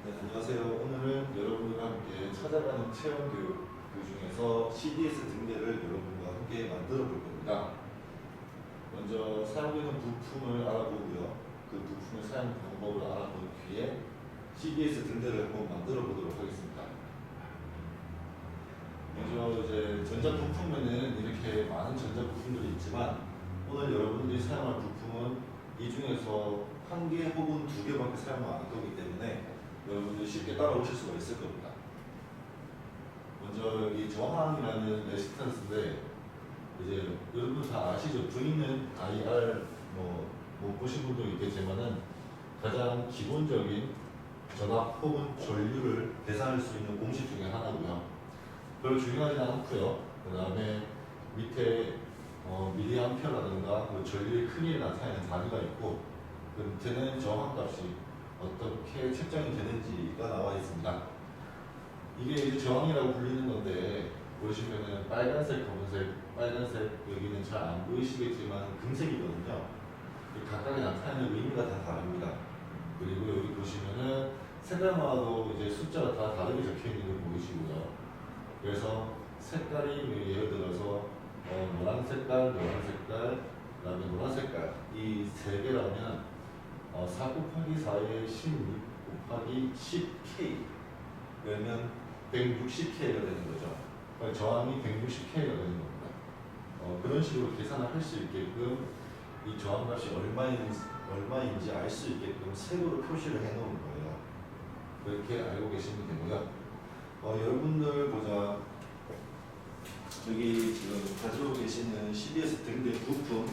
네, 안녕하세요. 오늘은 여러분들과 함께 찾아가는 체험 교육 그 중에서 CDS 등대를 여러분과 함께 만들어 볼 겁니다. 먼저 사용되는 부품을 알아보고요. 그 부품의 사용 방법을 알아본 뒤에 CDS 등대를 한번 만들어 보도록 하겠습니다. 먼저 이제 전자부품에는 이렇게 많은 전자부품들이 있지만 오늘 여러분들이 사용할 부품은 이 중에서 한 개 혹은 두 개밖에 사용을 안 할 거기 때문에 여러분들이 쉽게 따라오실 수가 있을 겁니다. 먼저 여기 저항이라는 레지스턴스인데 이제 여러분 다 아시죠? V는 IR 못 보신 분도 있겠지만은 가장 기본적인 전압 혹은 전류를 계산할 수 있는 공식 중에 하나고요. 별로 중요하지는 않고요. 그 다음에 밑에 미리암페어라든가 전류의 크기를 나타내는 단위가 있고 그 밑에는 저항값이 어떻게 책정이 되는지가 나와 있습니다. 이게 이제 저항이라고 불리는 건데 보시면은 빨간색, 검은색, 빨간색 여기는 잘 안 보이시겠지만 금색이거든요. 각각의 나타내는 의미가 다 다릅니다. 그리고 여기 보시면은 색깔마다도 이제 숫자가 다 다르게 적혀 있는 걸 보이시고요. 그래서 색깔이 예를 들어서 노란 색깔, 노란 색깔, 그다음에 노란 색깔 이 세 개라면 4 곱하기 4에 16 곱하기 10K 그러면 160K가 되는 거죠. 그러니까 저항이 160K가 되는 겁니다. 그런 식으로 계산을 할 수 있게끔 이 저항값이 얼마인지 알 수 있게끔 색으로 표시를 해 놓은 거예요. 그렇게 알고 계시면 되고요. 여러분들 보자. 여기 지금 가지고 계시는 CDS 등대 부품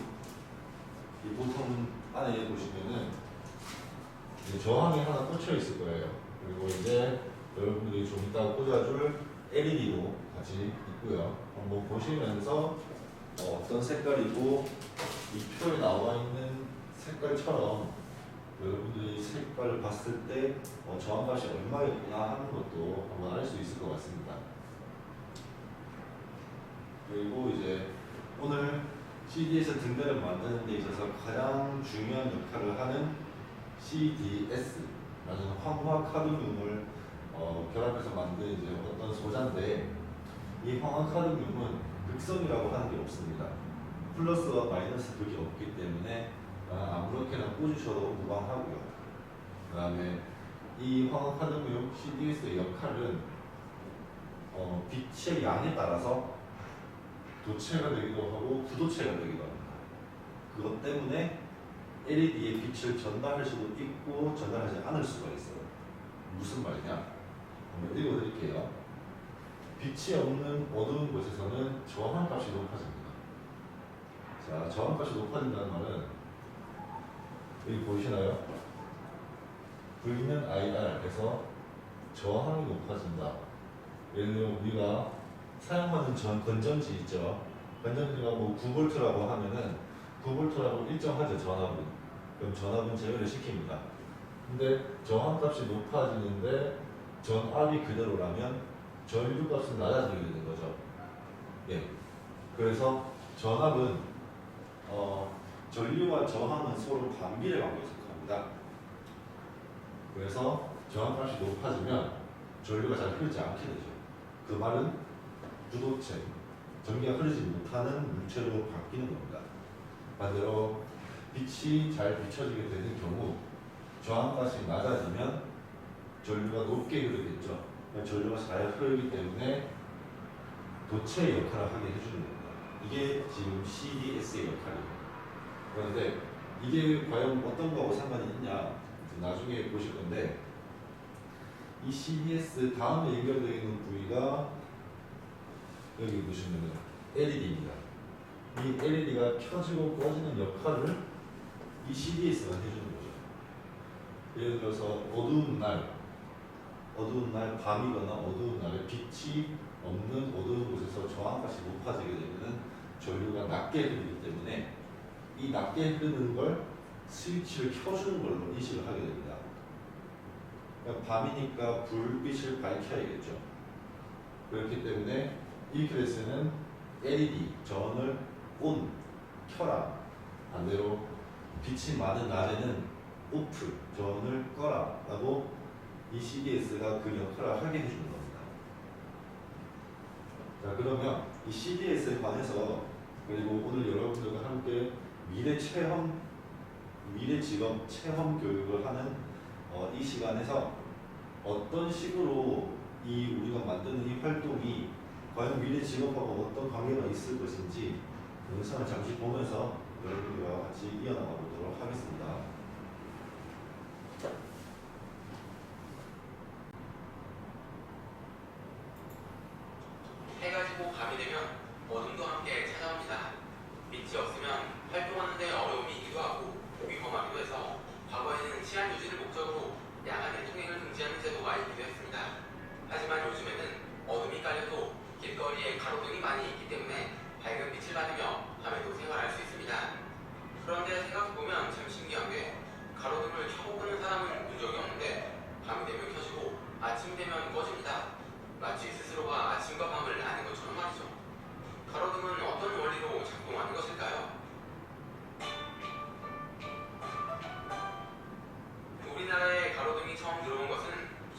이 부품 안에 보시면은 저항이 하나 꽂혀 있을 거예요. 그리고 이제 여러분들이 좀 이따 꽂아줄 LED도 같이 있고요. 한번 보시면서 어떤 색깔이고 이 표에 나와 있는 색깔처럼 여러분들이 색깔을 봤을 때 저항값이 얼마였구나 하는 것도 한번 알 수 있을 것 같습니다. 그리고 이제 오늘 CDS 등대를 만드는 데 있어서 가장 중요한 역할을 하는 CDS라는 황화 카드뮴을 결합해서 만든 이제 어떤 소자인데 이 황화 카드뮴은 극성이라고 하는 게 없습니다. 플러스와 마이너스 극이 없기 때문에 아무렇게나 꽂으셔도 무방하고요. 그 다음에 이 황화 카드뮴 CDS의 역할은 빛의 양에 따라서 도체가 되기도 하고 부도체가 되기도 합니다. 그것 때문에 LED의 빛을 전달할 수도 있고 전달하지 않을 수가 있어요. 무슨 말이냐? 한번 읽어드릴게요. 빛이 없는 어두운 곳에서는 저항값이 높아집니다. 자, 저항값이 높아진다는 말은 여기 보이시나요? V는 IR에서 저항이 높아진다. 예를 들어 우리가 사용하는 건전지 있죠. 건전지가 뭐 9V라고 하면은 9V라고 일정하죠, 전압은. 그럼 전압은 제어를 시킵니다. 근데 저항값이 높아지는데 전압이 그대로라면 전류값은 낮아지게 되는 거죠. 예. 그래서 전압은 전류와 저항은 서로 반비례 관계에 속합니다. 그래서 저항값이 높아지면 전류가 잘 흐르지 않게 되죠. 그 말은 부도체, 전기가 흐르지 못하는 물체로 바뀌는 겁니다. 반대로 빛이 잘 비춰지게 되는 경우 저항값이 낮아지면 전류가 높게 흐르겠죠. 전류가 잘 흐르기 때문에 도체의 역할을 하게 해주는 겁니다. 이게 지금 CDS의 역할이에요. 그런데 이게 과연 어떤 거하고 상관이 있냐 나중에 보실 건데 이 CDS 다음에 연결되어 있는 부위가 여기 보시면 LED입니다. 이 LED가 켜지고 꺼지는 역할을 이 CDS가 해주는 거죠. 예를 들어서 어두운 날 밤이거나 어두운 날에 빛이 없는 어두운 곳에서 저항값이 높아지게 되면 전류가 낮게 흐르기 때문에 이 낮게 흐르는 걸 스위치를 켜주는 걸로 인식을 하게 됩니다. 그러니까 밤이니까 불빛을 밝혀야겠죠. 그렇기 때문에 이렇게 됐으면 LED 전원을 ON 켜라. 반대로 빛이 많은 낮에는 OFF 전원을 꺼라 라고 이 CDS가 그 역할을 하게 해주는 겁니다. 자, 그러면 이 CDS에 관해서 그리고 오늘 여러분들과 함께 미래 직업 체험 교육을 하는 이 시간에서 어떤 식으로 이 우리가 만드는 이 활동이 과연 미래 직업하고 어떤 관계가 있을 것인지 영상을 잠시 보면서 여러분들과 같이 이어나가 보도록 하겠습니다. 해가 지고 밤이 되면 어둠도 함께 찾아옵니다. 빛이 없으면 활동하는 데 어려움이 있기도 하고 위험하기도 해서 과거에는 치안 유지를 목적으로 야간에 통행을 금지하는 제도가 있기도 했습니다. 하지만 요즘에는 어둠이 깔려도 길거리에 가로등이 많이 있기 때문에 밝은 빛을 받으며 밤에도 생활할 수 있습니다. 그런데 생각해보면 참 신기한 게 가로등을 켜고 끄는 사람은 본 적이 없는데 밤이 되면 켜지고 아침이 되면 꺼집니다. 마치 스스로가 아침과 밤을 아는 것처럼 말이죠. 가로등은 어떤 원리로 작동하는 것일까요? 우리나라에 가로등이 처음 들어온 것은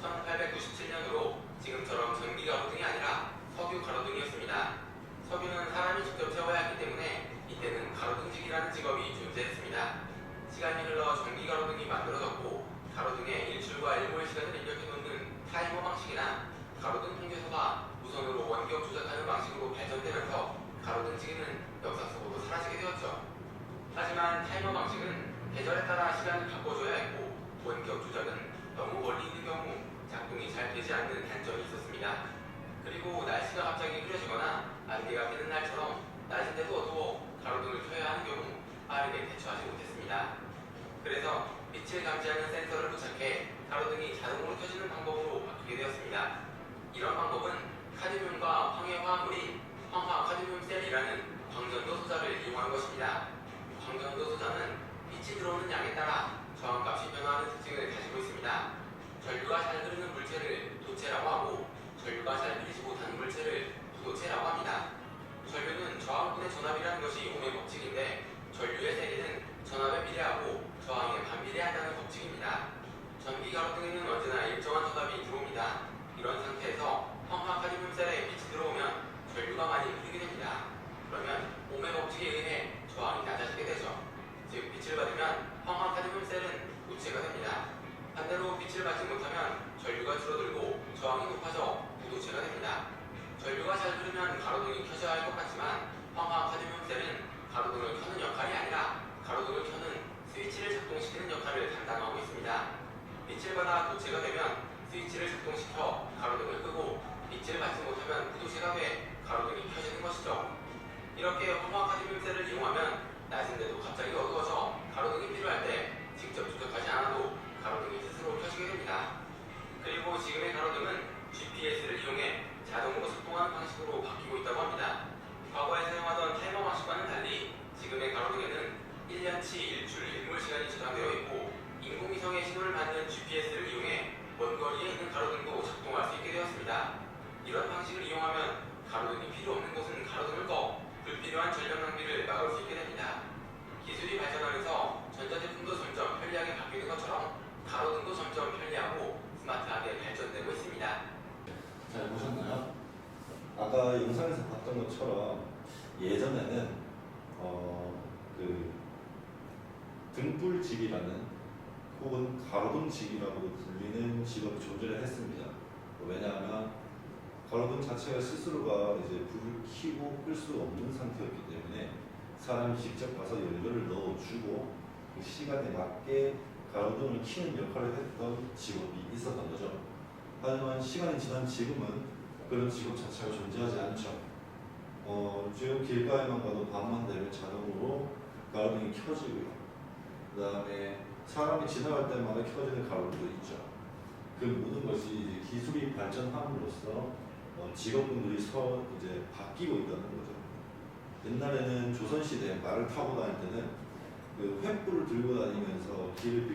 1897년으로 지금처럼 전기 가로등이 아니라 석유 가로등이었습니다. 석유는 사람이 직접 채워야 했기 때문에 이때는 가로등직이라는 직업이 존재했습니다. 시간이 흘러 전기 가로등이 만들어졌고 가로등의 일출과 일몰 시간을 입력해 놓는 타이머 방식이나 가로등 통계서가 무선으로 원격 조작하는 방식으로 발전되면서 가로등지기는 역사 속으로 사라지게 되었죠. 하지만 타이머 방식은 계절에 따라 시간을 바꿔줘야 했고 원격 조작은 너무 멀리 있는 경우 작동이 잘 되지 않는 단점이 있었습니다. 그리고 날씨가 갑자기 흐려지거나 안개가 끼는 날처럼 낮인데도 어두워 가로등을 켜야 하는 경우 빠르게 대처하지 못했습니다. 그래서 빛을 감지하는 센서를 부착해 가로등이 자동으로 켜지는 방법으로 바뀌게 되었습니다. 이런 방법은 카드뮴과 황해화합물인 황화카드뮴셀이라는 광전도 소자를 이용한 것입니다. 광전도 소자는 빛이 들어오는 양에 따라 저항값이 변화하는 특징을 가지고 있습니다. 전류가 잘 흐르는 물체를 도체라고 하고 전류가 잘 흐르지 못하는 물체를 부도체라고 합니다. 전류는 저항분의 전압이라는 것이 오음의 법칙인데 전류의 세기는 전압에 비례하고 저항에 반비례한다는 법칙입니다. 전기 가로등에는 언제나 일정한 전압이 들어옵니다. 이런 상태에서 황화카드뮴셀에 빛이 들어오면 전류가 많이 흐르게 됩니다. 그러면 오음의 법칙에 의해 저항이 낮아지게 되죠. 즉 빛을 받으면 황화카드뮴셀은 우체가 됩니다. 반대로 빛을 받지 못하면 전류가 줄어들고 저항이 높아져 부도체가 됩니다. 전류가 잘 흐르면 가로등이 켜져야 할 것 같지만 황화카드뮴셀은 가로등을 켜는 역할이 아니라 가로등을 켜는 스위치를 작동시키는 역할을 담당하고 있습니다. 빛을 받아 도체가 되면 스위치를 작동시켜 가로등을 끄고 빛을 받지 못하면 부도체가 돼 가로등이 켜지는 것이죠. 이렇게 황화카드뮴셀을 이용하면 낮인데도 갑자기 어두워져 가로등이 필요할 때 직접 조작하지 않아도 가로등이 스스로 켜지게 됩니다. 그리고 지금의 가로등은 GPS를 이용해 자동으로 작동하는 방식으로 바뀌고 있다고 합니다. 과거에 사용하던 타이머 방식과는 달리 지금의 가로등에는 1년치 일출, 일몰 시간이 저장되어 있고 인공위성의 신호를 받는 GPS를 이용해 먼 거리에 있는 가로등도 작동할 수 있게 되었습니다. 이런 방식을 이용하면 가로등이 필요 없는 곳은 가로등을 꺼 불필요한 전력 낭비를 막을 수 있게 됩니다. 기술이 발전하면서 전자제품도 점점 편리하게 바뀌는 것처럼 가로등도 점점 편리하고 스마트하게 발전되고 있습니다. 잘 보셨나요? 아까 영상에서 봤던 것처럼 예전에는 그 등불직이라는 혹은 가로등직이라고 불리는 직업이 존재를 했습니다. 왜냐하면 가로등 자체가 스스로가 이제 불을 켜고 끌 수 없는 상태였기 때문에 사람이 직접 가서 연료를 넣어주고 그 시간에 맞게 가로등을 켜는 역할을 했던 직업이 있었던 거죠. 하지만 시간이 지난 지금은 그런 직업 자체가 존재하지 않죠. 지금 길가에만 가도 밤만 되면 자동으로 가로등이 켜지고요. 그 다음에 사람이 지나갈 때마다 켜지는 가로등도 있죠. 그 모든 것이 이제 기술이 발전함으로써 직업군들이 이제 바뀌고 있다는 거죠. 옛날에는 조선시대 말을 타고 다닐 때는 그 횃불을 들고 다니면서 길을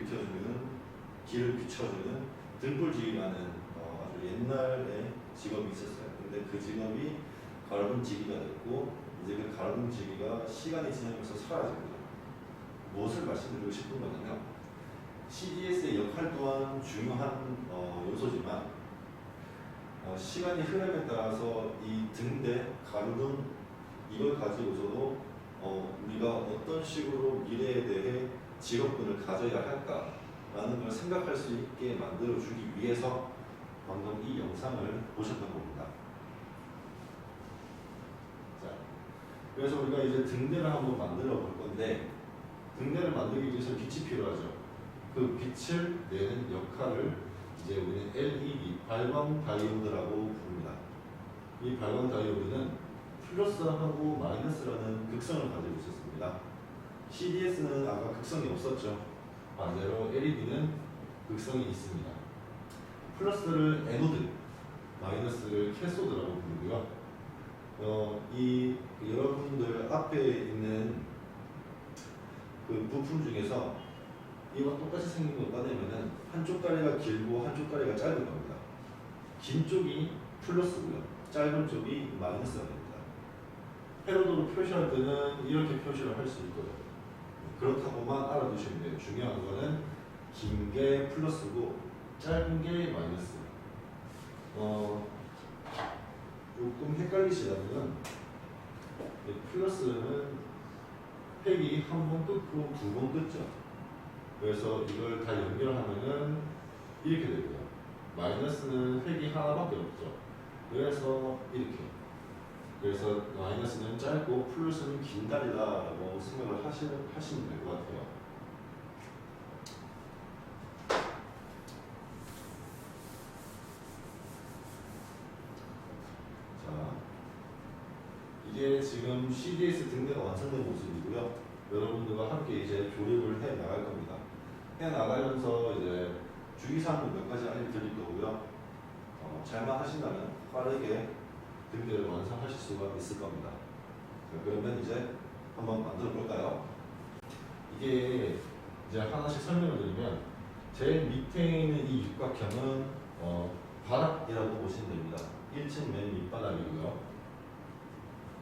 비춰주는 등불직이라는 아주 옛날에 직업이 있었어요. 근데 그 직업이 가로등지기가 됐고 이제 그 가로등지기가 시간이 지나면서 사라집니다. 무엇을 말씀드리고 싶은 거냐면 CDS의 역할 또한 중요한 요소지만 시간이 흐름에 따라서 이 등대, 가로등 이걸 가지고서도 우리가 어떤 식으로 미래에 대해 직업군을 가져야 할까라는 걸 생각할 수 있게 만들어주기 위해서 방금 이 영상을 보셨던 겁니다. 자, 그래서 우리가 이제 등대를 한번 만들어 볼 건데 등대를 만들기 위해서 빛이 필요하죠. 그 빛을 내는 역할을 이제 우리는 LED, 발광 다이오드라고 부릅니다. 이 발광 다이오드는 플러스하고 마이너스라는 극성을 가지고 있었습니다. CDS는 아까 극성이 없었죠. 반대로 LED는 극성이 있습니다. 플러스를 에노드, 마이너스를 캐소드라고 부르고요. 이 여러분들 앞에 있는 그 부품 중에서 이와 똑같이 생긴 게 어떠냐면은 한쪽 다리가 길고 한쪽 다리가 짧은 겁니다. 긴 쪽이 플러스고요. 짧은 쪽이 마이너스가 됩니다. 회로도로 표시할 때는 이렇게 표시를 할 수 있고요. 그렇다고만 알아두시면 돼요. 중요한 거는 긴 게 플러스고 짧은 게 마이너스. 조금 헷갈리시다면 플러스는 획이 한 번 끊고 두 번 끊죠. 그래서 이걸 다 연결하면은 이렇게 되고요. 마이너스는 획이 하나밖에 없죠. 그래서 이렇게. 그래서 마이너스는 짧고 플러스는 긴 다리다라고 생각을 하시면 될 것 같아요. 자, 이게 지금 CDS 등대가 완성된 모습이고요. 여러분들과 함께 이제 조립을 해 나갈 겁니다. 해 나가면서 이제 주의사항을 몇 가지 알려드릴 거고요. 잘만 하신다면 빠르게 등대를 완성하실 수가 있을 겁니다. 자, 그러면 이제 한번 만들어 볼까요? 이게 이제 하나씩 설명을 드리면 제일 밑에 있는 이 육각형은 바닥이라고 보시면 됩니다. 1층 맨 밑바닥이고요.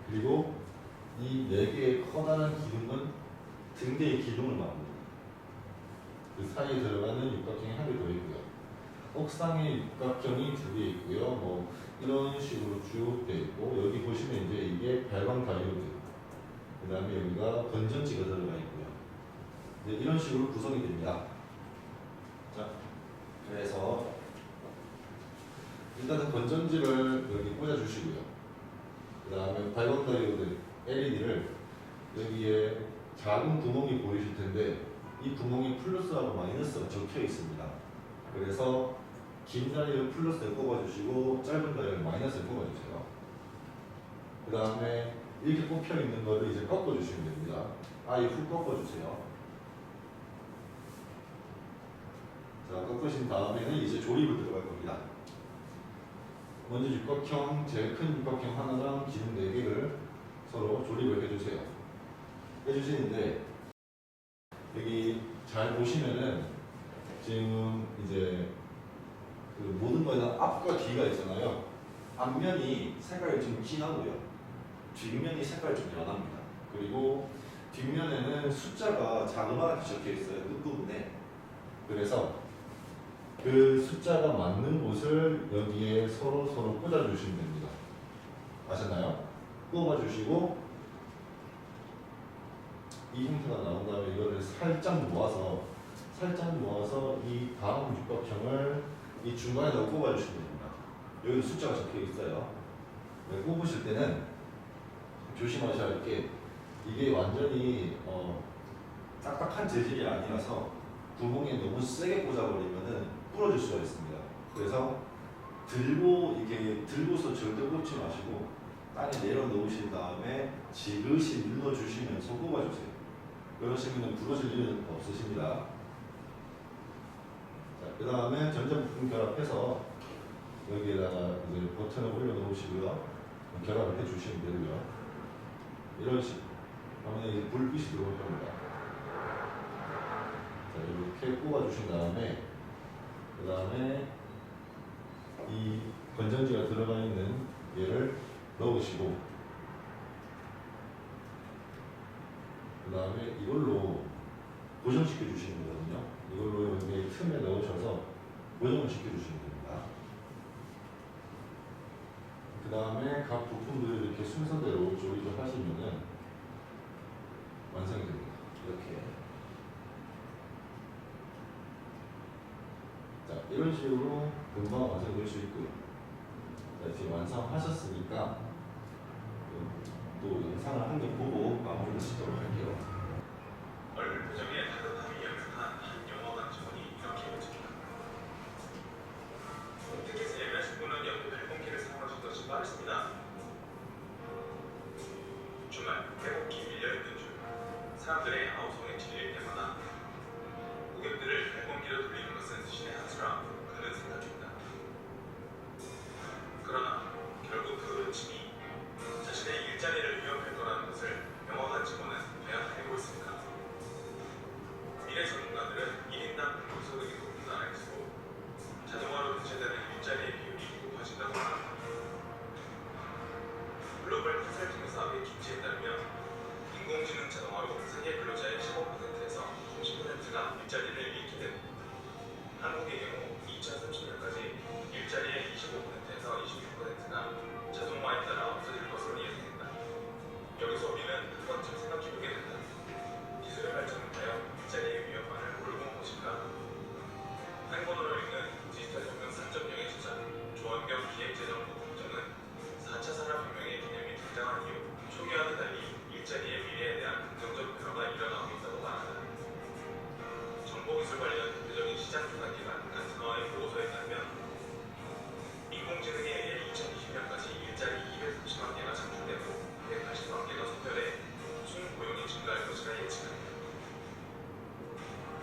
그리고 이 4개의 커다란 기둥은 등대의 기둥을 말합니다. 그 사이에 들어가는 육각형이 한 개 더 있고요. 옥상에 육각형이 2개 있고요. 뭐 이런 식으로 쭉 돼 있고 여기 보시면 이제 이게 발광 다이오드, 그 다음에 여기가 건전지가 들어가 있고요. 이제 이런 식으로 구성이 됩니다. 자, 그래서 일단은 건전지를 여기 꽂아주시고요. 그 다음에 발광 다이오드 LED를 여기에 작은 구멍이 보이실 텐데 이 구멍이 플러스하고 마이너스가 적혀 있습니다. 그래서 긴 다리를 플러스에 꼽아주시고 짧은 다리를 마이너스에 꼽아주세요. 그 다음에 이렇게 꼽혀 있는 거를 이제 꺾어주시면 됩니다. 아예 훅 꺾어주세요. 자, 꺾으신 다음에는 이제 조립을 들어갈 겁니다. 먼저 육각형, 제일 큰 육각형 하나랑 기둥 4개를 서로 조립을 해주세요. 해주시는데 여기 잘 보시면은 지금 이제 그 모든 거에는 앞과 뒤가 있잖아요. 앞면이 색깔이 좀 진하고요. 뒷면이 색깔이 좀 연합니다. 그리고 뒷면에는 숫자가 자그마하게 적혀 있어요. 끝부분에. 그래서 그 숫자가 맞는 곳을 여기에 서로 꽂아주시면 됩니다. 아셨나요? 꼽아주시고 이 형태가 나온 다음에 이거를 살짝 모아서 이 다음 육각형을 이 중간에다 꼽아주시면 됩니다. 여기 숫자가 적혀 있어요. 꼽으실 때는 조심하셔야 할 게 이게 완전히 딱딱한 재질이 아니라서 구멍에 너무 세게 꽂아버리면은 부러질 수가 있습니다. 그래서 들고서 절대 꽂지 마시고 땅에 내려놓으신 다음에 지그시 눌러주시면서 꼽아주세요. 그러시면 부러질 일은 없으십니다. 자, 그 다음에 전자부품 결합해서 여기에다가 이제 버튼을 올려놓으시고요. 결합을 해주시면 되고요. 이런 식으로 하면 이제 불빛이 들어올 겁니다. 자, 이렇게 꼽아주신 다음에 그 다음에 이 건전지가 들어가 있는 얘를 넣으시고 그 다음에 이걸로 고정시켜 주시는 거거든요. 이걸로 여기 틈에 넣으셔서 고정을 시켜 주시면 됩니다. 그 다음에 각 부품들을 이렇게 순서대로 조립을 하시면은 완성이 됩니다. 이렇게. 자, 이런 식으로 금방 완성될 수 있고요. 자, 이제 완성하셨으니까 또 영상을 한 개 보고 마무리를 짓도록 할게요. 얼굴 표정에 따뜻함이 연상한 한 영화관 직원이 이렇게 외칩니다. 티켓을 예매하신 분은 옆에 발권기를 사용하신 것이 빠르습니다. 주말 회복기 밀려있는 줄 사람들의 아우성에 질릴 때마다 고객들을 발권기로 돌리는 것은 신의 한 수라 그는 생각했다. 그러나 결국 그 호칭이 자신의 일자리를 위협할 거라는 것을 영화관 직원은 과연 알고 있습니까? 미래 전문가들은 1인당 근로소득이 높은 나라일수록 자동화로 대체되는 일자리의 비율이 높아진다고 말합니다. 글로벌 컨설팅 사업의 김치에 따르면 인공지능 자동화로 세계 근로자의 15%에서 30%가 일자리를 잃게 됩니다. 한국의 경우 2030년까지 일자리의 25%에서 26%가 자동화에 따라 없어질 것으로 예상된다. 여기서 우리는 한 번쯤 생각해보게 된다. 기술의 발전은 과연 일자리의 위협만을 몰고 온 것인가? 한권으로 읽는 디지털 혁명 4.0의 저자 조원경 기획재정부 국장은 4차 산업혁명의 개념이 등장한 이후 초기와는 달리 일자리의 미래에 대한 긍정적 변화가 일어나고 있다고 말한다. 정보기술 관련 대표적인 시장 조사기관 가트너의 보고서에 따르면 인공지능에 의해 2020년까지 일자리 230만 개가 창출되고 180만 개가 소멸해 순고용이 증가할 것이라 예측합니다.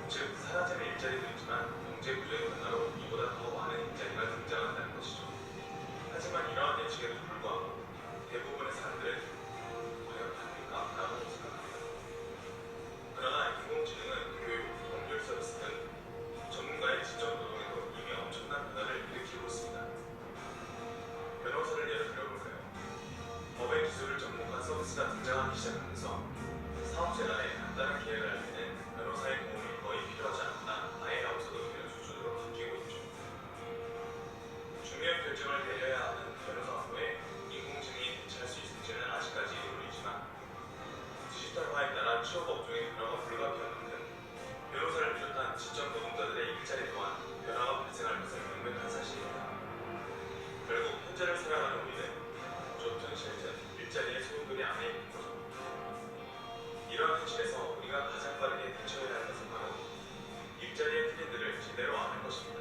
즉, 사라지는 일자리도 있지만 경제 구조의 변화로 이보다 더 많은 일자리가 등장한다는 것이죠. 하지만 이러한 예측에도 불구하고 대부분의 사람들은 과연 답일까? 라고 생각합니다. 그러나 인공지능은 교육, 법률 서비스 등 전문가의 지적 노동에도 이미 엄청난 변화를 일으키고 있습니다. 변호사를 예로 들어볼까요? 법의 기술을 접목한 서비스가 등장하기 시작하면서 사업체 간에 간단한 계약을 할 때는 변호사의 도움이 거의 필요하지 않거나 아예 없어도 되는 수준으로 바뀌고 있죠. 중요한 결정을 내려야 하는 변호사 업무에 인공지능이 대체할 수 있을지는 아직까지 의문이지만 디지털화에 따라 취업 업종의 변화가 불가피한 만큼 변호사를 비롯한 지적 노동자들의 일자리 또한 변화가 발생할 것은 명백한 사실입니다. 결국 현재를 살아가는 우리는 좋든 싫든 일자리의 소용돌이 안에 있는 거죠. 이러한 현실에서 우리가 가장 빠르게 대처해야 할 것은 바로 일자리의 트렌드를 제대로 아는 것입니다.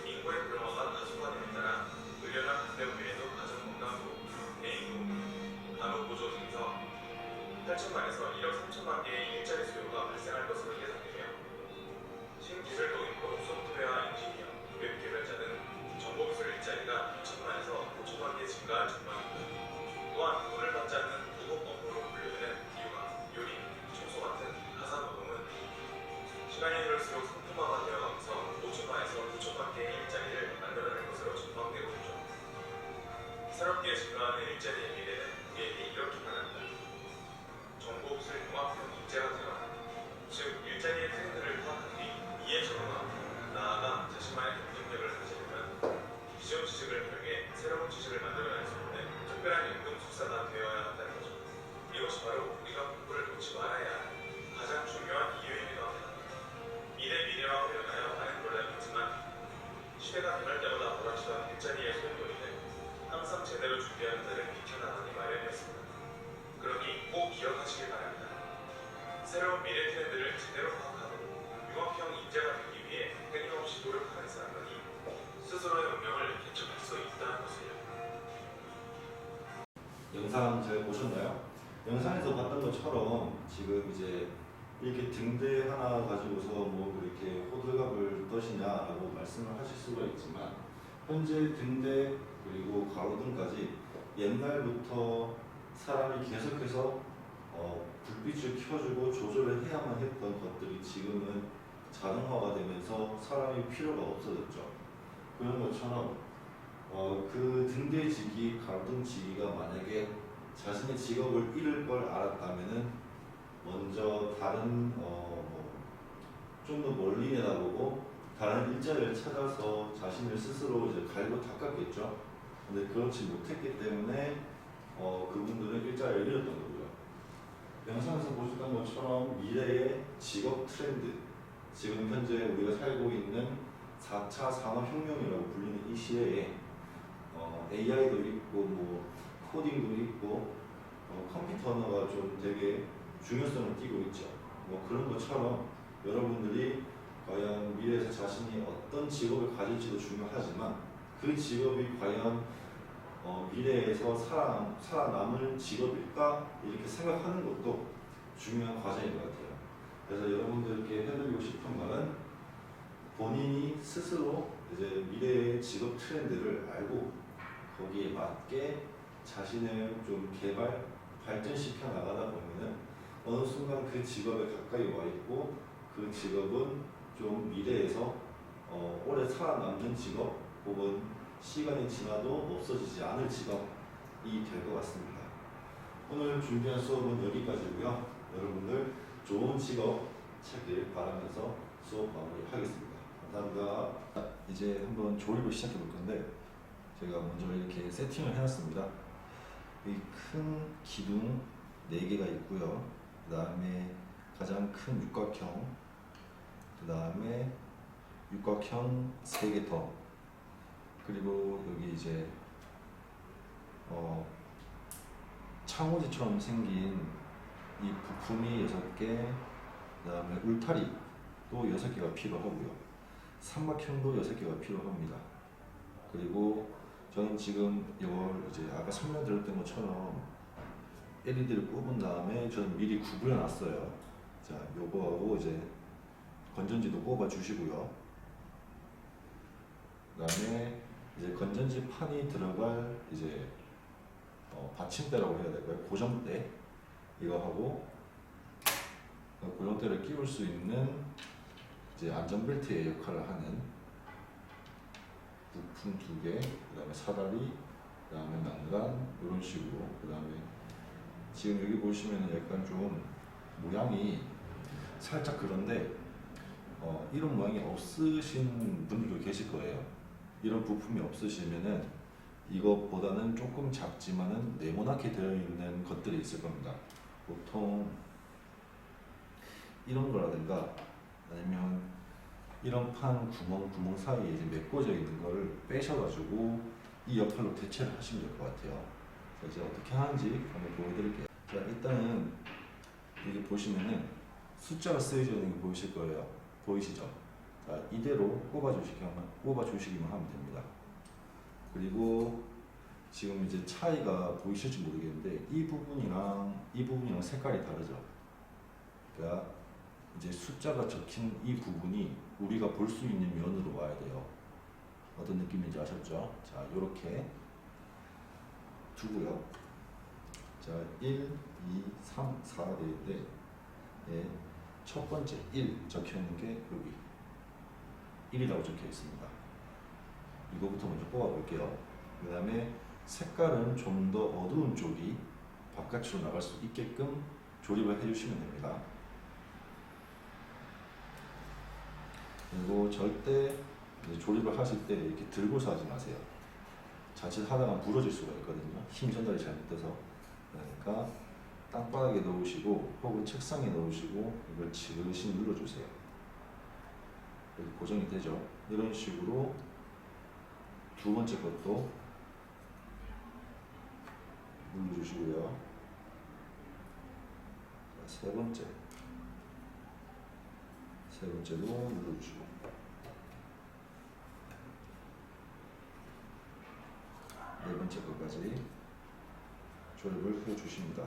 인구의 고령화가 가속화됨에 따라 의료나 간병 외에도 가정건강부, 개인부, 간호보조 등에서 8천만에서 1억 3천만 개의 일자리 수요가 발생할 것으로 예상되며 신기술 도입부, 소프트웨어 엔지니어, 웹 개발자 등 정보기술 일자리가 2천만에서 5천만 개 증가할 전망입니다. 또한 돈을 받지 않는 무급 업무로 분류되는 이유가 요리, 청소 같은 가사 노동은 시간이 흐를수록 상품화가 되어가면서 5천만에서 9천만 개의 일자리를 만들어낼 것으로 전망되고 있죠. 새롭게 증가하는 일자리의 미래는 우리에게 이렇게 말합니다. 정보기술 융합형 인재가 되어라. 즉, 일자리의 트렌드를 파악한 뒤 이에 적응하고 나아가 자신만의 경쟁력을 가지려면 기존 지식을 활용해 새로운 지식을 만들어낼 수 있는 특별한 연금 숙사가 되어야 한다는 거죠. 이것이 바로 우리가 공부를 놓지 말아야 하는 가장 중요한 이유이기도 합니다. 미래와 관련하여 많은 논란이 있지만 시대가 변할 때마다 벌어지던 일자리의 소용돌이는 항상 제대로 준비하는 자를 비켜나가기 마련이었습니다. 그러니 꼭 기억하시길 바랍니다. 새로운 미래 트렌드를 제대로 파악하고 융합형 인재가 되기 위해 끊임없이 노력하는 사람만이 스스로의 운명을 개척할 수 있다는 것을요. 영상 잘 보셨나요? 영상에서 봤던 것처럼 지금 이제 이렇게 등대 하나 가지고서 뭐 그렇게 호들갑을 떠시냐라고 말씀을 하실 수가 있지만 현재 등대 그리고 가로등까지 옛날부터 사람이 계속해서 불빛을 켜주고 조절을 해야만 했던 것들이 지금은 자동화가 되면서 사람이 필요가 없어졌죠. 그런 것처럼 그 등대지기, 가로등지기가 만약에 자신의 직업을 잃을 걸 알았다면은 먼저 다른 좀 더 멀리 내다보고 다른 일자리를 찾아서 자신을 스스로 이제 갈고 닦았겠죠. 근데 그렇지 못했기 때문에 그분들은 일자리를 잃었던 거고요. 영상에서 보셨던 것처럼 미래의 직업 트렌드, 지금 현재 우리가 살고 있는 4차 산업혁명이라고 불리는 이 시대에 AI도 있고 뭐 코딩도 있고 컴퓨터 언어가 좀 되게 중요성을 띠고 있죠. 뭐 그런 것처럼 여러분들이 과연 미래에서 자신이 어떤 직업을 가질지도 중요하지만 그 직업이 과연 미래에서 살아남을 직업일까 이렇게 생각하는 것도 중요한 과정인 것 같아요. 그래서 여러분들께 해드리고 싶은 말은 본인이 스스로 이제 미래의 직업 트렌드를 알고 거기에 맞게 자신을 좀 발전시켜 나가다 보면은 어느 순간 그 직업에 가까이 와 있고 그 직업은 좀 미래에서 오래 살아남는 직업 혹은 시간이 지나도 없어지지 않을 직업이 될 것 같습니다. 오늘 준비한 수업은 여기까지고요. 여러분들 좋은 직업 찾길 바라면서 수업 마무리하겠습니다. 감사합니다. 이제 한번 조립을 시작해 볼 건데 제가 먼저 이렇게 세팅을 해놨습니다. 이 큰 기둥 4개가 있고요. 그 다음에 가장 큰 육각형, 그 다음에 육각형 3개 더, 그리고 여기 이제 창호지처럼 생긴 이 부품이 6개, 그 다음에 울타리도 6개가 필요하고요. 삼각형도 6개가 필요합니다. 그리고 저는 지금 이걸 이제 아까 설명드렸던 것처럼 LED를 꼽은 다음에 저는 미리 구부려 놨어요. 자, 요거하고 이제 건전지도 꼽아 주시고요. 그 다음에 이제 건전지 판이 들어갈 이제 받침대라고 해야 될까요? 고정대, 이거 하고 고정대를 끼울 수 있는 이제 안전벨트의 역할을 하는 부품 2개, 그 다음에 사다리, 그 다음에 난간, 이런 식으로. 그 다음에 지금 여기 보시면 약간 좀 모양이 살짝 그런데 이런 모양이 없으신 분들도 계실 거예요. 이런 부품이 없으시면은 이것보다는 조금 작지만은 네모나게 되어 있는 것들이 있을 겁니다. 보통 이런 거라든가 아니면 이런 판 구멍 사이에 이제 메꿔져 있는 거를 빼셔가지고 이 역할로 대체를 하시면 될 것 같아요. 그래서 이제 어떻게 하는지 한번 보여드릴게요. 자, 일단은 여기 보시면은 숫자가 쓰여져 있는 게 보이실 거예요. 보이시죠? 자, 이대로 꼽아주시기만 하면 됩니다. 그리고 지금 이제 차이가 보이실지 모르겠는데 이 부분이랑 색깔이 다르죠. 그러니까 이제 숫자가 적힌 이 부분이 우리가 볼 수 있는 면으로 와야 돼요. 어떤 느낌인지 아셨죠? 자, 요렇게 두고요. 자, 1, 2, 3, 4 되는데 첫 번째 1 적혀 있는 게 여기 1이라고 적혀 있습니다. 이거부터 먼저 뽑아 볼게요. 그 다음에 색깔은 좀 더 어두운 쪽이 바깥으로 나갈 수 있게끔 조립을 해주시면 됩니다. 그리고 절대 조립을 하실 때 이렇게 들고서 하지 마세요. 자칫 하다가 부러질 수가 있거든요. 힘 전달이 잘못돼서. 그러니까 땅바닥에 넣으시고 혹은 책상에 넣으시고 이걸 지그시 눌러주세요. 여기 고정이 되죠. 이런 식으로 두 번째 것도 눌러주시고요. 세 번째도 눌러주시고, 네 번째 것까지 조립을 해주십니다.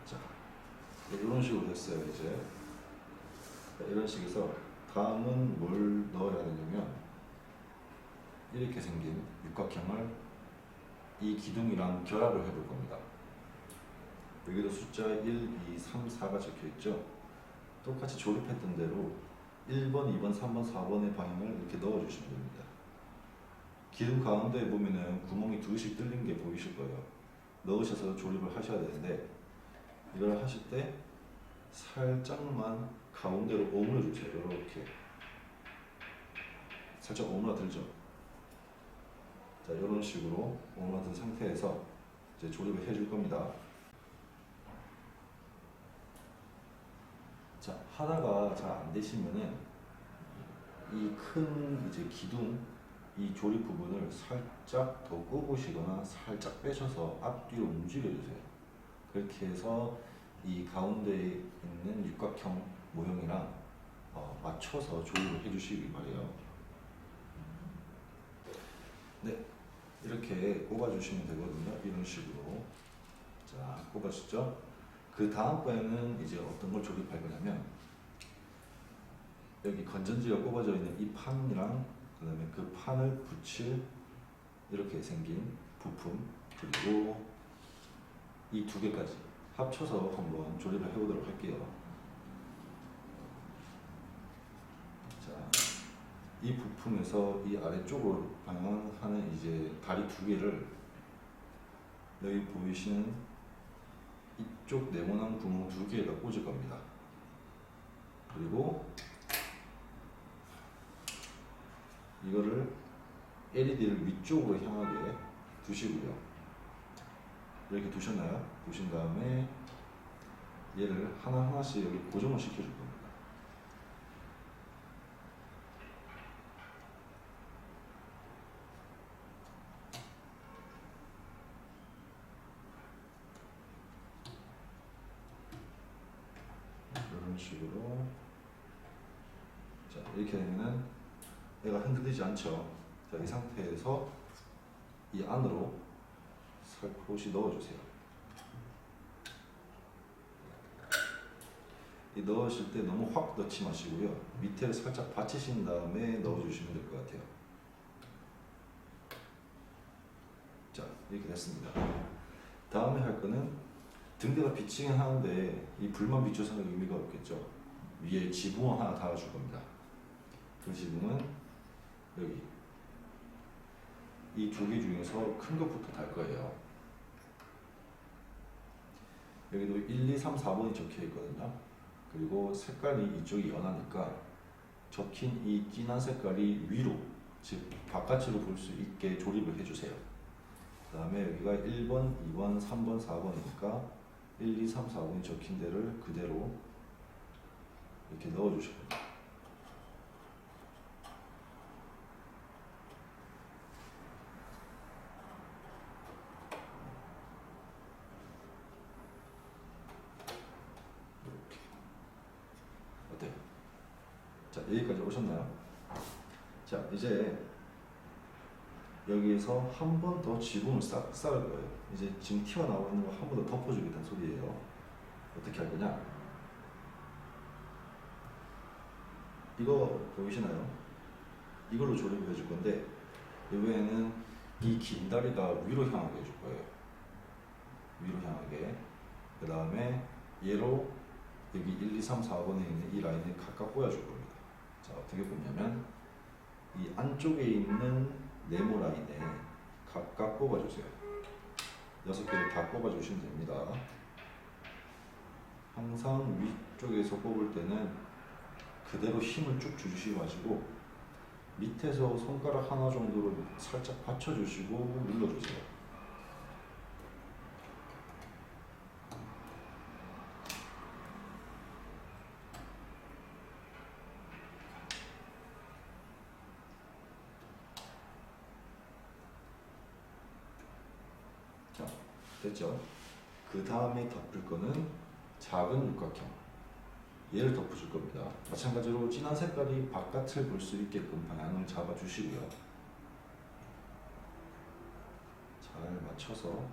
자, 이런 식으로 됐어요. 이제 이런 식에서 다음은 뭘 넣어야 되냐면 이렇게 생긴 육각형을 이 기둥이랑 결합을 해볼 겁니다. 여기도 숫자 1, 2, 3, 4가 적혀 있죠. 똑같이 조립했던 대로 1번, 2번, 3번, 4번의 방향을 이렇게 넣어주시면 됩니다. 기둥 가운데에 보면은 구멍이 2개씩 뚫린 게 보이실 거예요. 넣으셔서 조립을 하셔야 되는데 이걸 하실 때 살짝만 가운데로 오므려 주세요. 이렇게 살짝 오므라들죠. 자, 이런 식으로 오므라든 상태에서 이제 조립을 해줄 겁니다. 자, 하다가 잘 안 되시면은 이 큰 이제 기둥 이 조립 부분을 살짝 더 꼽으시거나 살짝 빼셔서 앞뒤로 움직여 주세요. 그렇게 해서 이 가운데에 있는 육각형 모형이랑 맞춰서 조립을 해주시기 바래요. 네, 이렇게 꼽아주시면 되거든요. 이런 식으로. 자, 꼽아주죠. 그 다음번에는 이제 어떤 걸 조립할 거냐면 여기 건전지가 꼽아져 있는 이 판이랑 그 다음에 그 판을 붙일 이렇게 생긴 부품 그리고 이 두 개까지 합쳐서 한번 조립을 해보도록 할게요. 자, 이 부품에서 이 아래쪽으로 방향하는 이제 다리 두 개를 여기 보이시는 이쪽 네모난 구멍 두 개에다 꽂을 겁니다. 그리고 이거를 LED를 위쪽으로 향하게 두시고요. 이렇게 두셨나요? 두신 다음에 얘를 하나하나씩 여기 고정을 시켜줄 겁니다. 이런 식으로. 자, 이렇게 되면은 얘가 흔들리지 않죠. 자, 이 상태에서 이 안으로 살포시 넣어주세요. 이 넣으실 때 너무 확 넣지 마시고요. 밑에를 살짝 받치신 다음에 넣어주시면 될 것 같아요. 자, 이렇게 됐습니다. 다음에 할 거는 등대가 비치긴 하는데 이 불만 비춰서는 의미가 없겠죠. 위에 지붕을 하나 달아줄 겁니다. 그 지붕은 여기 이 두 개 중에서 큰 것부터 달 거예요. 여기도 1, 2, 3, 4번이 적혀 있거든요. 그리고 색깔이 이쪽이 연하니까 적힌 이 진한 색깔이 위로, 즉 바깥으로 볼 수 있게 조립을 해주세요. 그 다음에 여기가 1번, 2번, 3번, 4번이니까 1, 2, 3, 4번이 적힌 데를 그대로 이렇게 넣어주셔야 됩니다. 이렇게. 어때요? 자, 여기까지 오셨나요? 자, 이제 여기에서 한 번 더 지붕을 싹 쌓을 거예요. 이제 지금 튀어나오고 있는 거 한 번 더 덮어주겠다는 소리예요. 어떻게 할 거냐? 이거 보이시나요? 이걸로 조립을 해줄 건데 이번에는 이 긴 다리가 위로 향하게 해줄 거예요. 위로 향하게. 그 다음에 얘로 여기 1, 2, 3, 4번에 있는 이 라인을 각각 꽂아줄 겁니다. 자, 어떻게 꽂냐면 이 안쪽에 있는 네모 라인에 각각 꼽아주세요. 6개를 다 꼽아주시면 됩니다. 항상 위쪽에서 꼽을 때는 그대로 힘을 쭉 주시고 밑에서 손가락 하나 정도로 살짝 받쳐주시고 눌러주세요. 자, 됐죠? 그 다음에 덮을 거는 작은 육각형. 얘를 덮어줄 겁니다. 마찬가지로 진한 색깔이 바깥을 볼 수 있게끔 방향을 잡아주시고요. 잘 맞춰서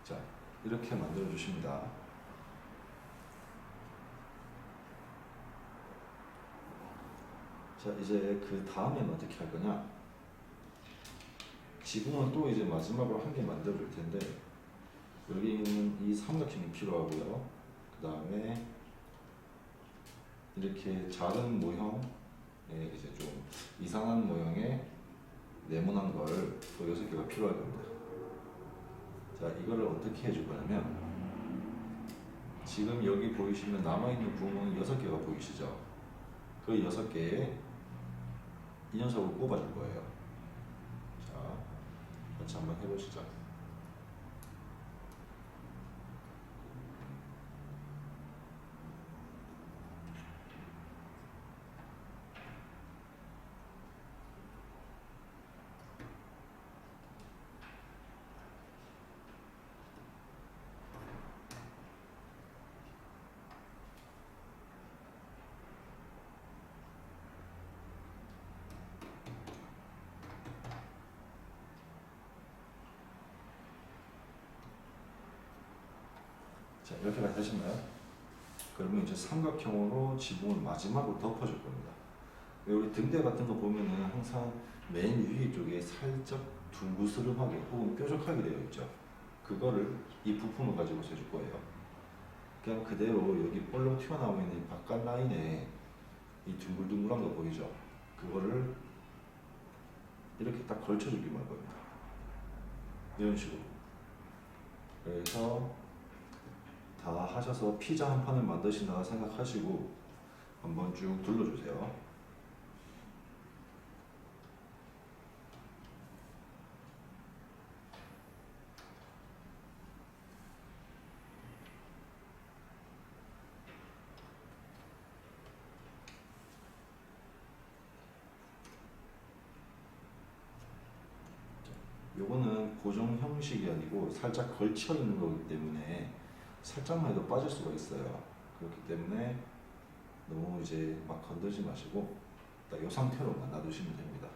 자, 이렇게 만들어 주십니다. 자, 이제 그 다음에는 어떻게 할 거냐? 지붕은 또 이제 마지막으로 한 개 만들어 줄 텐데 여기는 이 삼각형이 필요하고요. 그 다음에 이렇게 작은 모형에 이제 좀 이상한 모형에 네모난 걸 또 6개가 필요할 겁니다. 자, 이거를 어떻게 해줄 거냐면 지금 여기 보이시면 남아있는 구멍이 6개가 보이시죠? 그 6개에 이 녀석을 꼽아줄 거예요. 자, 같이 한번 해보시죠. 자, 이렇게까지 하셨나요? 그러면 이제 삼각형으로 지붕을 마지막으로 덮어줄 겁니다. 여기 등대 같은 거 보면은 항상 맨 위에 쪽에 살짝 둥그스름하게 혹은 뾰족하게 되어 있죠. 그거를 이 부품을 가지고 해줄 거예요. 그냥 그대로 여기 볼록 튀어나오고 있는 바깥 라인에 이 둥글둥글한 거 보이죠? 그거를 이렇게 딱 걸쳐주기만 할 겁니다. 이런 식으로. 그래서 다 하셔서 피자 한 판을 만드신다 생각하시고 한번 쭉 둘러주세요. 요거는 고정 형식이 아니고 살짝 걸쳐 있는 거기 때문에 살짝만 해도 빠질 수가 있어요. 그렇기 때문에 너무 이제 막 건들지 마시고 딱 이 상태로만 놔두시면 됩니다.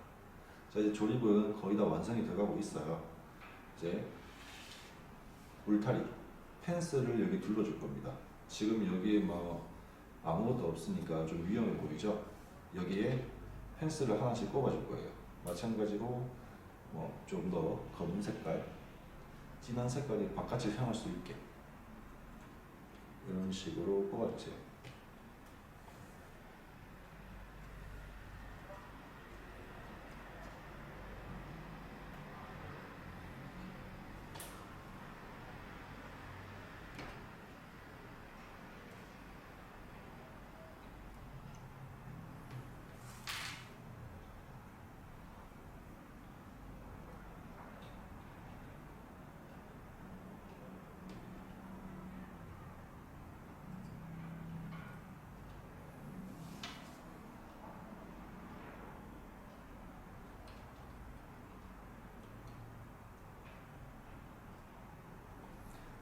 자, 이제 조립은 거의 다 완성이 돼가고 있어요. 이제 울타리, 펜스를 여기 둘러줄 겁니다. 지금 여기에 뭐 아무것도 없으니까 좀 위험해 보이죠? 여기에 펜스를 하나씩 꼽아줄 거예요. 마찬가지로 뭐 좀 더 검은 색깔, 진한 색깔이 바깥을 향할 수 있게 이런 식으로 꼽아주세요.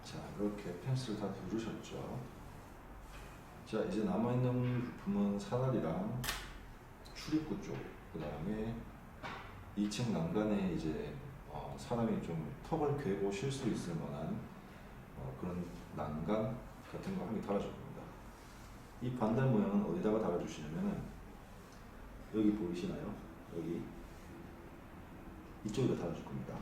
자, 이렇게 펜스를 다 두르셨죠. 자, 이제 남아있는 부품은 사다리랑 출입구 쪽, 그 다음에 2층 난간에 이제 사람이 좀 턱을 괴고 쉴 수 있을 만한 그런 난간 같은 거 한 개 달아줄 겁니다. 이 반달 모양은 어디다가 달아주시냐면은 여기 보이시나요? 여기 이쪽에다 달아줄 겁니다.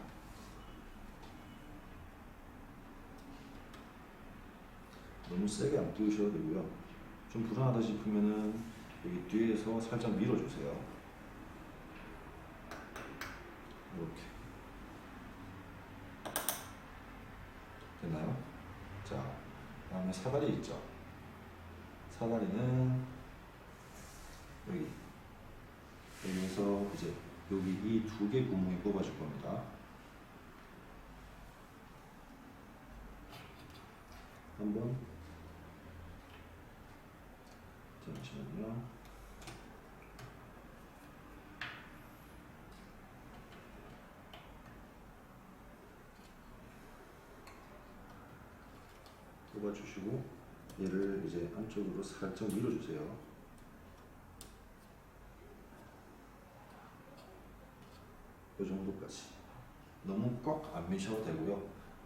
너무 세게 안 띄우셔도 되고요. 좀 불안하다 싶으면은 여기 뒤에서 살짝 밀어주세요. 이렇게 됐나요? 자, 다음에 사다리 있죠. 사다리는 여기에서 이제 여기 이 2개 구멍에 꼽아줄 겁니다. 한번 잠시만요. 꼽아주시고 얘를 이제 안쪽으로 살짝 밀어주세요. 이 정도까지. 너무 꽉 안 미셔도 되고요.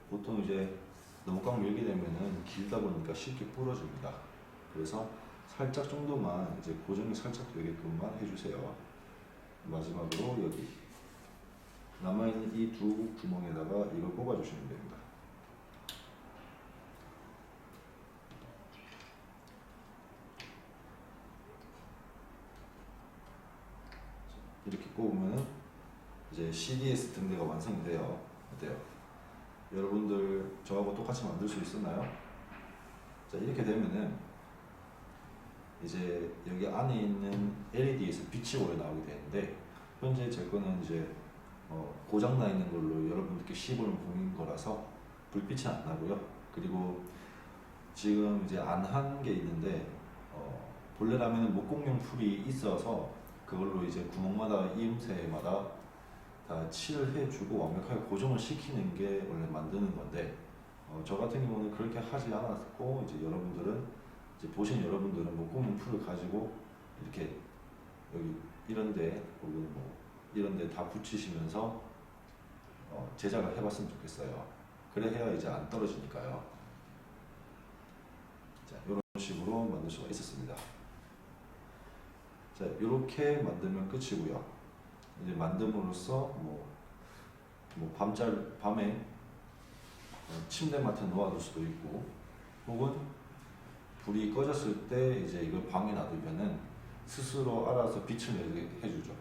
보통 이제 너무 꽉 밀게 되면은 길다 보니까 쉽게 부러집니다. 그래서 살짝 정도만 이제 고정이 살짝 되게끔만 해주세요. 마지막으로 여기 남아있는 이 2 구멍에다가 이걸 꼽아주시면 됩니다. 이렇게 꼽으면 이제 CDS 등대가 완성이 돼요. 어때요? 여러분들 저하고 똑같이 만들 수 있었나요? 자, 이렇게 되면은 이제 여기 안에 있는 LED에서 빛이 오래 나오게 되는데, 현재 제 거는 이제 고장 나 있는 걸로 여러분들께 시범을 보인 거라서 불빛이 안 나고요. 그리고 지금 이제 안 한 게 있는데, 본래라면 목공용 풀이 있어서 그걸로 이제 구멍마다 이음새마다 다 칠을 해주고 완벽하게 고정을 시키는 게 원래 만드는 건데, 저 같은 경우는 그렇게 하지 않았고, 이제 여러분들은 이제 보신 여러분들은 목공용 풀을 가지고 이렇게 여기 이런데 혹은 뭐 이런데 다 붙이시면서 제작을 해봤으면 좋겠어요. 그래야 이제 안 떨어지니까요. 자, 이런 식으로 만들 수가 있었습니다. 자, 이렇게 만들면 끝이고요. 이제 만듦으로써 밤에 침대맡에 놓아둘 수도 있고, 혹은 불이 꺼졌을 때 이제 이걸 방에 놔두면은 스스로 알아서 빛을 내게 해주죠.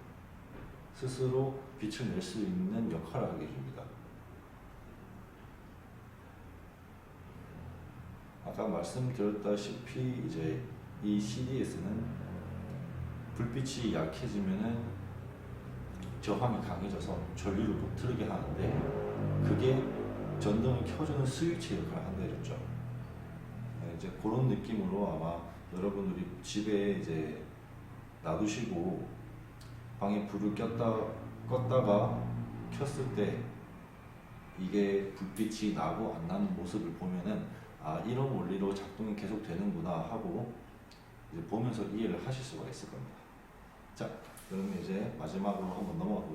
스스로 빛을 낼 수 있는 역할을 하게 해줍니다. 아까 말씀드렸다시피 이제 이 CDS는 불빛이 약해지면은 저항이 강해져서 전류를 못 틀게 하는데, 그게 전등을 켜주는 스위치 역할을 한다 했죠. 이제 그런 느낌으로 아마 여러분들이 집에 이제 놔두시고 방에 불을 껐다가 켰을 때 이게 불빛이 나고 안 나는 모습을 보면은 이런 원리로 작동이 계속 되는구나 하고 이제 보면서 이해를 하실 수가 있을 겁니다. 자, 그러면 이제 마지막으로 한번 넘어가 보겠습니다.